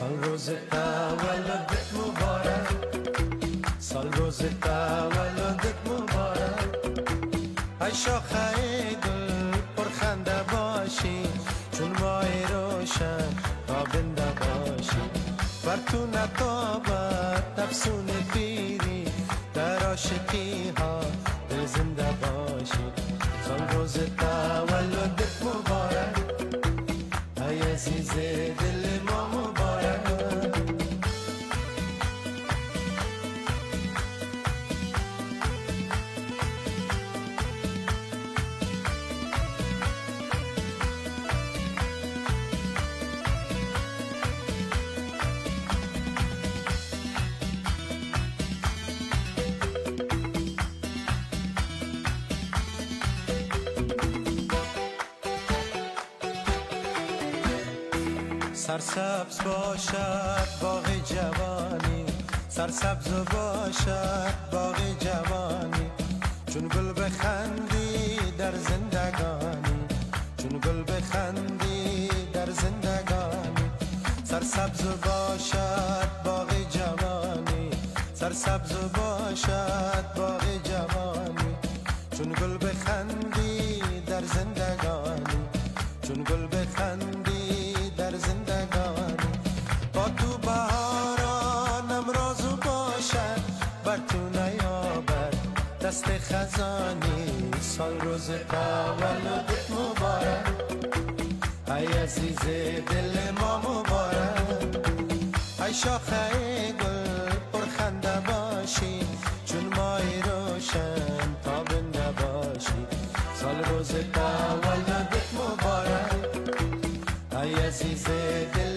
سال روز تولدت مبارک، سال روز تولدت مبارک. ای شاخه گل پرخنده باشی، چون ماه روشن تابنده باشی. بر تو نتابد افسون پیری، در عاشقی ها دل زنده باشی. سال روز تولدت مبارک، ای عزیز دل ما مبارک. سرسبز باشد باغ جوانی، سرسبز باشد باغ جوانی. چون گل بخندی در زندگانی، چون گل بخندی در زندگانی. سرسبز باشد باغ جوانی، سرسبز باشد باغ جوانی. چون گل بخندی در زندگانی، چون گل بخندی در زندگانی. با تو بهارانم رازو باشد، بر تو نیابد دست خزانی. سال روز تولدت مبارک، ای عزیز دل ما مبارک. ای شاخه گل پرخنده باشی، چون ماه روشن تابنده باشی. سال روز تولدت مبارک، ای عزیز دل